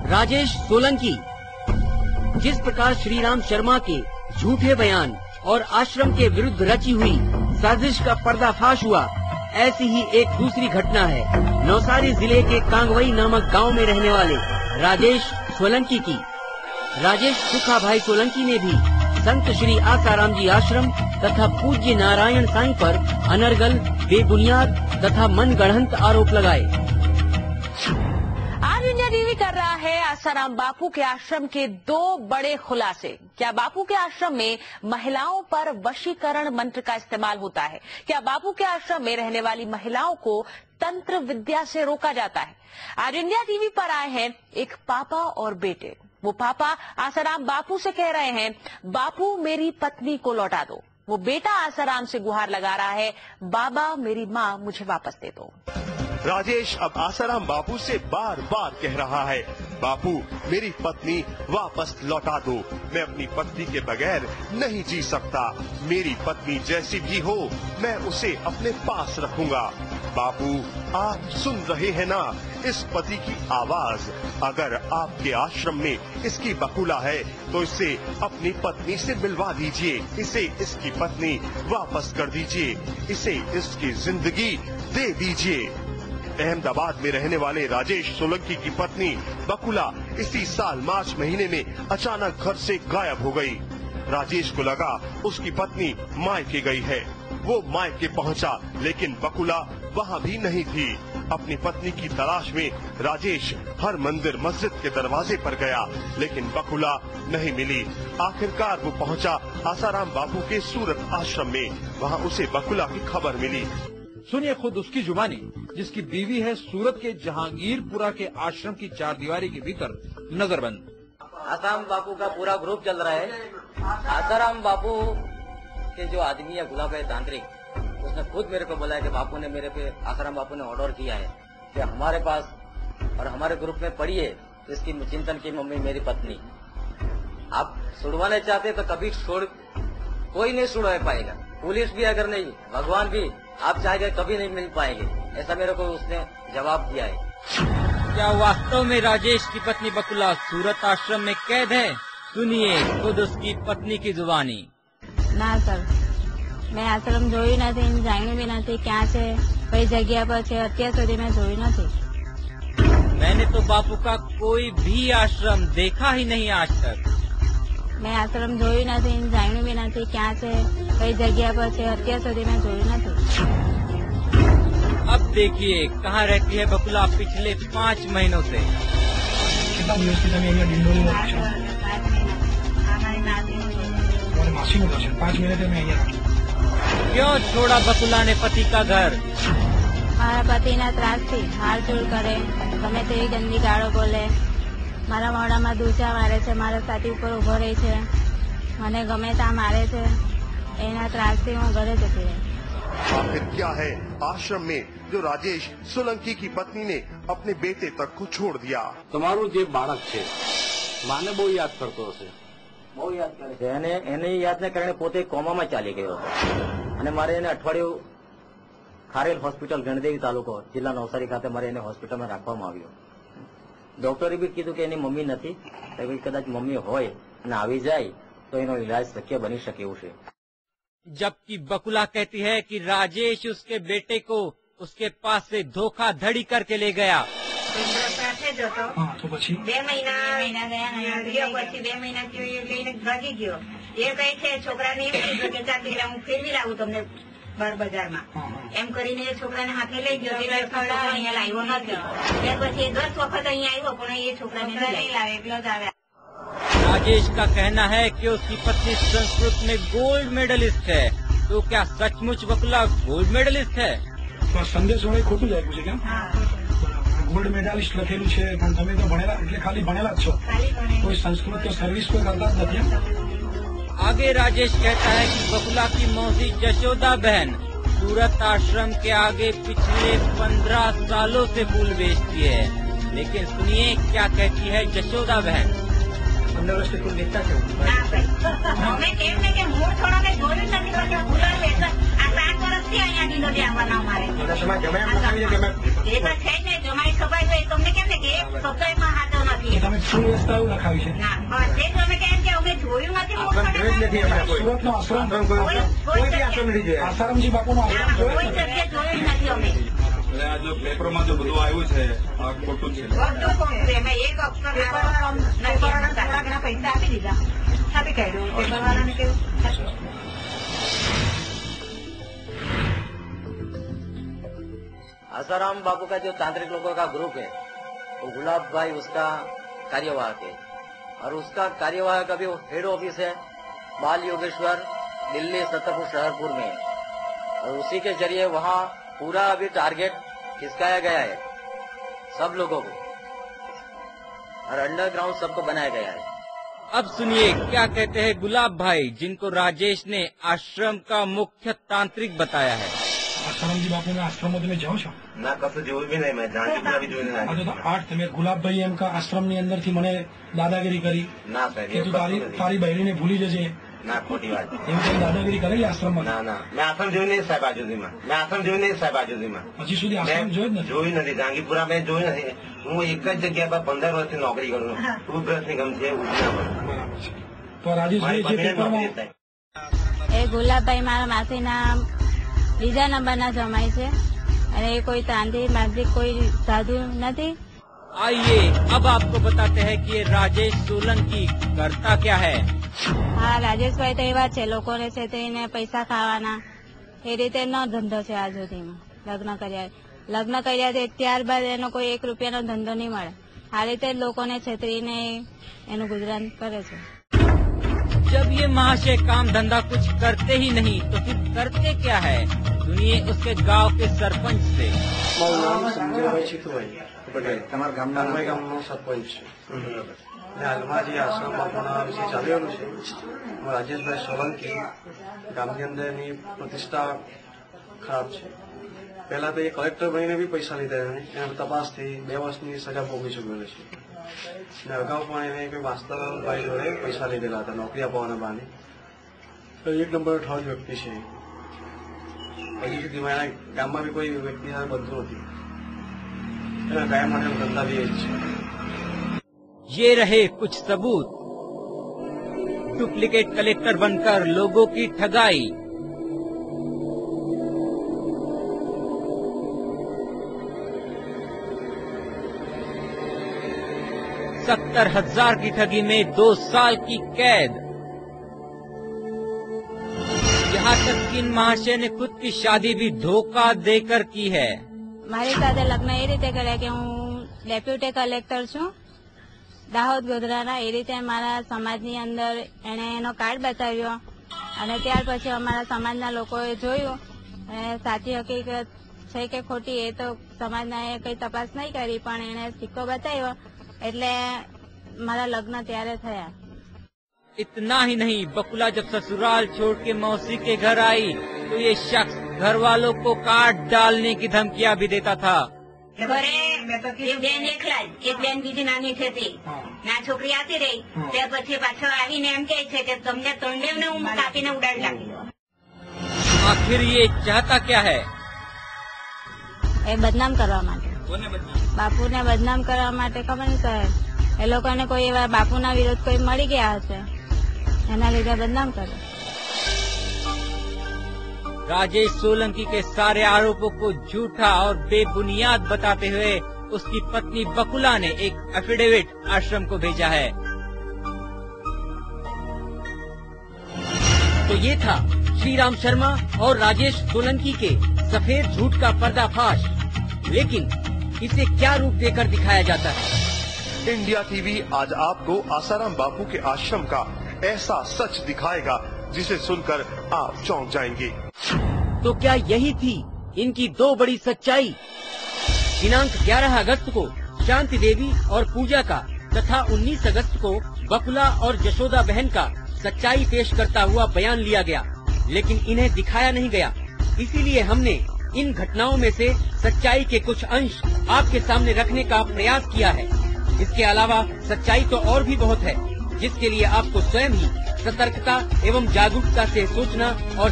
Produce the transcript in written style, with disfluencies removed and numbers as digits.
राजेश सोलंकी। जिस प्रकार श्रीराम शर्मा के झूठे बयान और आश्रम के विरुद्ध रची हुई साजिश का पर्दाफाश हुआ, ऐसी ही एक दूसरी घटना है नौसारी जिले के कांगवई नामक गांव में रहने वाले राजेश सोलंकी की। राजेश सुखा भाई सोलंकी ने भी संत श्री आसाराम जी आश्रम तथा पूज्य नारायण साईं पर अनर्गल, बेबुनियाद तथा मनगढ़ंत आरोप लगाए। आज इंडिया टीवी कर रहा है आसाराम बापू के आश्रम के 2 बड़े खुलासे। क्या बापू के आश्रम में महिलाओं पर वशीकरण मंत्र का इस्तेमाल होता है? क्या बापू के आश्रम में रहने वाली महिलाओं को तंत्र विद्या से रोका जाता है? आज इंडिया टीवी पर आए हैं एक पापा और बेटे। वो पापा आसाराम बापू से कह रहे हैं, बापू मेरी पत्नी को लौटा दो। वो बेटा आसाराम से गुहार लगा रहा है, बाबा मेरी माँ मुझे वापस दे दो। राजेश अब आसाराम बापू से बार बार कह रहा है, बापू मेरी पत्नी वापस लौटा दो। मैं अपनी पत्नी के बगैर नहीं जी सकता। मेरी पत्नी जैसी भी हो, मैं उसे अपने पास रखूंगा। बापू आप सुन रहे हैं ना इस पति की आवाज? अगर आपके आश्रम में इसकी बकुला है तो इसे अपनी पत्नी से मिलवा दीजिए। इसे इसकी पत्नी वापस कर दीजिए। इसे इसकी जिंदगी दे दीजिए। अहमदाबाद में रहने वाले राजेश सोलंकी की पत्नी बकुला इसी साल मार्च महीने में अचानक घर से गायब हो गई। राजेश को लगा उसकी पत्नी मायके गई है। वो मायके पहुंचा, लेकिन बकुला वहां भी नहीं थी। अपनी पत्नी की तलाश में राजेश हर मंदिर मस्जिद के दरवाजे पर गया, लेकिन बकुला नहीं मिली। आखिरकार वो पहुंचा आसाराम बापू के सूरत आश्रम में। वहां उसे बकुला की खबर मिली। सुनिए खुद उसकी जुबानी, जिसकी बीवी है सूरत के जहांगीरपुरा के आश्रम की 4 दीवारी के भीतर नजरबंद। आसाराम बापू का पूरा ग्रुप चल रहा है। आसाराम बापू के जो आदमी है गुलाब है तांत्रिक, उसने खुद मेरे को बोला है कि बापू ने मेरे पे आसाराम बापू ने ऑर्डर किया है कि हमारे पास और हमारे ग्रुप में पड़ी है इसकी चिंतन की मम्मी मेरी पत्नी। आप छुड़वाने चाहते तो कभी कोई नहीं छुड़वा पाएगा। पुलिस भी अगर नहीं, भगवान भी आप चाहेंगे कभी नहीं मिल पाएंगे। ऐसा मेरे को उसने जवाब दिया है। क्या वास्तव में राजेश की पत्नी बकुला सूरत आश्रम में कैद है? सुनिए खुद उसकी पत्नी की जुबानी। ના સર, મેં આશ્રમ જોયું નથી, જાણ્યું भी નથી ક્યાં છે, કઈ જગ્યા પર છે, અત્યાર સુધી મેં જોયું નથી। मैंने तो बापू का कोई भी आश्रम देखा ही नहीं आज तक। મેં આશ્રમ જોયું નથી, જાણ્યું भी નથી ક્યાં છે, કઈ જગ્યા પર છે, અત્યાર સુધી મેં જોયું નથી। अब देखिए कहाँ रहती है बकुला पिछले 5 महीनों से। कितना દિવસથી તમે અહીંયા ડિંડોલીમાં રહો છો? 5 મહિના। हमारी नाती તમારી માસીનું ઘર છે। 5 મહિના તમે અહીંયા રહો। क्यों छोड़ा बकुला ने पति का घर? મારા પતિના ત્રાસથી હાલચોલ કરે, ગમે તેવી ગંદી ગાળો બોલે, મારા મોઢામાં દૂચા મારે છે, મારા છાતી ઉપર ઉભો રહે છે, મને ગમે ત્યાં મારે છે। એના ત્રાસથી હું ઘરે જતી રહી। आखिर क्या है आश्रम में जो राजेश सोलंकी की पत्नी ने अपने बेटे तक को छोड़ दिया? તમારું જે બાળક છે માને બહુ યાદ કરતો હશે। બહુ યાદ કરે છે। એને યાદ ને કારણે પોતે કોમામાં ચાલી ગયો હતો અને મારે એને અઠવાડિયું ખારેલ હોસ્પિટલ ગણદેવી તાલુકો જિલ્લા નવસારી ખાતે મારે એને હોસ્પિટલમાં રાખવામાં આવ્યો। ડોક્ટરે બી કીધું કે એની મમ્મી નથી, કદાચ મમ્મી હોય અને આવી જાય તો એનો ઇલાજ શક્ય બની શકે એવું છે। जबकि बकुला कहती है कि राजेश उसके बेटे को उसके पास से धोखाधड़ी करके ले गया। તો પછી 2 મહિના ગયો, પછી 2 મહિના થયો એ લઈને ભાગી ગયો। એ કહે છે છોકરાને એમ કીધું કે ચાલ દીકરા હું ફેરવી લાવું તમને બાર બજારમાં, એમ કરીને એ છોકરાને હાથે લઈ ગયો। અહીંયા લાવ્યો નથી। ત્યાર પછી 10 વખત અહીંયા આવ્યો પણ એ છોકરાને નહીં લાવે, એકલો જ આવ્યા। राजेश का कहना है कि उसकी पत्नी संस्कृत में गोल्ड मेडलिस्ट है। तो क्या सचमुच बकुला गोल्ड मेडलिस्ट है? તો સંદેશ વડે ખોટું જ આપ્યું છે કેમ? ગોલ્ડ મેડાલિસ્ટ લખેલું છે, પણ તમે તો ભણેલા એટલે ખાલી ભણેલા જ છો, કોઈ સંસ્કૃત કે સર્વિસ કોઈ કરતા જ નથી। आगे राजेश कहता है कि बकुला की मौसी जशोदा बहन सूरत आश्रम के आगे पिछले 15 सालों से फूल बेचती है। लेकिन सुनिए क्या कहती है जशोदा बहन। 15 વર્ષથી ફૂલ વેચતા છે? ના ભાઈ, અમે કેમ ને કે મૂળ થોડો મેં જોયું નથી, પણ ફૂલો વેચે આ 7 વર્ષથી અહીંયા ડીંડોલી આવવાના અમારે। તમે જમાઈ એમ લખાવી છે કે એ તો છે જ ને, જમાઈ ખબર તો તમને કેમ ને કે એક શબ્દ એમાં હાથો નથી। તમે સ્કૂલ વ્યવસ્થા એવું લખાવી છે ના બધે તો અમે કેમ કે અમે જોયું નથી સુરતનો આશ્રમ આસારામજી બાપુનો આશ્રમ જોયો કોઈ જગ્યાએ જોયું નથી અમે આ જો પેપરમાં જો બધું આવ્યું છે આ ખોટું છે બધું ખોટું અમે એક અક્ષર થોડા ઘણા પૈસા આપી દીધા આપી કાઢ્યું પેપરવાળાને કેવું आसाराम बापू का जो तांत्रिक लोगों का ग्रुप है वो गुलाब भाई उसका कार्यवाहक है और उसका कार्यवाहक अभी हेड ऑफिस है बाल योगेश्वर दिल्ली सत्तरपुर शहरपुर में है और उसी के जरिए वहाँ पूरा अभी टारगेट खिसकाया गया है सब लोगों को और अंडरग्राउंड सबको बनाया गया है। अब सुनिए क्या कहते हैं गुलाब भाई, जिनको राजेश ने आश्रम का मुख्य तांत्रिक बताया है। આસારામજી બાપુના આશ્રમમાં તમે જાઓ છો? ના, કશું જોયું બી નહીં, મેં જાણકી બી જોયું નહીં. તો 8 તમે ગુલાબભાઈ એમ કા આશ્રમની અંદરથી મને દાદાગીરી કરી? ના સાહેબ, કે તું તારી બહેરીને ભૂલી જજે? ના, ખોટી વાત. એમ કઈ દાદાગીરી કરેલી આશ્રમમાં? ના ના, મેં આશ્રમ જોયું નહીં સાહેબ આજુદીમાં. હજી સુધી આશ્રમ જોયું જ નથી? જોયું નથી. જાંગીપુરા મેં જોયું નથી. હું એક જ જગ્યા પર 15 વર્ષથી નોકરી કરું છું. ટૂથબ્રશની ગમતી ઉઠના પર. તો રાજેશભાઈ જે પેપરમાં એ ગુલાબભાઈ મારા માસીના બીજા નંબરના જમાય છે અને એ કોઈ તાંત્રિક માંત્રિક કોઈ સાધુ નથી। आइए अब आपको बताते हैं कि ये राजेश सोलंकी करता क्या है। હા, રાજેશભાઈ તો એવા છે, લોકોને છેતરીને પૈસા ખાવાના, એ રીતે નો ધંધો છે આજ સુધીમાં। લગ્ન કર્યા છે ત્યારબાદ એનો કોઈ 1 રૂપિયાનો ધંધો નહીં મળે। આ રીતે લોકોને છેતરીને એનું ગુજરાન કરે છે। जब ये महाशय काम धंधा कुछ करते ही नहीं तो फिर करते क्या है, सुनिए उसके गांव के सरपंच से। મારું નામ સંજયભાઈ ચીતુભાઈ પટેલ, તમારા ગામના ગામનો સરપંચ છે। હાલમાં જે આશ્રમ બાપુના વિશે ચાલી રહ્યું છે, રાજેશભાઈ સોલંકી ગામની અંદર એની પ્રતિષ્ઠા ખરાબ છે। પહેલા તો એ કલેક્ટર બનીને બી પૈસા લીધા, એને તપાસથી 2 વર્ષની સજા ભોગવી ચૂકેલો છે। ને અગાઉ પણ એને કોઈ માસ્તરભાઈ જોડે પૈસા લીધેલા હતા નોકરી આપવાના બહાને। તો 1 નંબર ઠોર વ્યક્તિ છે। હજી સુધીમાં એના ગામમાં બી કોઈ વ્યક્તિ સાથે બનતું નથી। એના કાયમ માટે ધંધા બી એ જ છે। ये रहे कुछ सबूत। डुप्लीकेट कलेक्टर बनकर लोगों की ठगाई, $70,000 की ठगी में 2 साल की कैद। यहाँ तक कि इन महाशय ने खुद की शादी भी धोखा देकर की है। મારી સાથે લગ્ન એ રીતે કર્યા કે હું ડેપ્યુટી કલેક્ટર છું દાહોદ ગોધરાના, એ રીતે મારા સમાજની અંદર એણે એનો કાર્ડ બતાવ્યો અને ત્યાર પછી અમારા સમાજના લોકોએ જોયું અને સાચી હકીકત છે કે ખોટી એ તો સમાજના એ કઈ તપાસ નહીં કરી, પણ એણે સિક્કો બતાવ્યો એટલે મારા લગ્ન ત્યારે થયા। इतना ही नहीं, बकुला जब ससुराल छोड़ के मौसी के घर आई तो ये शख्स घर वालों को काट डालने की धमकियां भी देता था। ઘરે એક બેન એકલા જ, એક બેન બીજી નાની છે તે ના છોકરી આવતી રહી ત્યાર પછી પાછળ આવીને એમ કહે છે કે તમને તંડેવને હું કાપીને ઉડાડી નાખી દઉં। आखिर ये चाहता क्या है? એ બદનામ કરવા માટે, બાપુને બદનામ કરવા માટે ખબર નહીં સાહેબ, એ લોકોને કોઈ એવા બાપુના વિરોધ કોઈ મળી ગયા હશે એના લીધે બદનામ કરે। राजेश सोलंकी के सारे आरोपों को झूठा और बेबुनियाद बताते हुए उसकी पत्नी बकुला ने एक एफिडेविट आश्रम को भेजा है। तो ये था श्रीराम शर्मा और राजेश सोलंकी के सफेद झूठ का पर्दाफाश। लेकिन इसे क्या रूप देकर दिखाया जाता है? इंडिया टीवी आज आपको आसाराम बापू के आश्रम का ऐसा सच दिखाएगा जिसे सुनकर आप चौंक जाएंगे। तो क्या यही थी इनकी 2 बड़ी सच्चाई? दिनांक 11 अगस्त को शांति देवी और पूजा का तथा 19 अगस्त को बकुला और जशोदा बहन का सच्चाई पेश करता हुआ बयान लिया गया, लेकिन इन्हें दिखाया नहीं गया। इसीलिए हमने इन घटनाओं में से सच्चाई के कुछ अंश आपके सामने रखने का प्रयास किया है। इसके अलावा सच्चाई तो और भी बहुत है, जिसके लिए आपको स्वयं ही सतर्कता एवं जागरूकता से सोचना और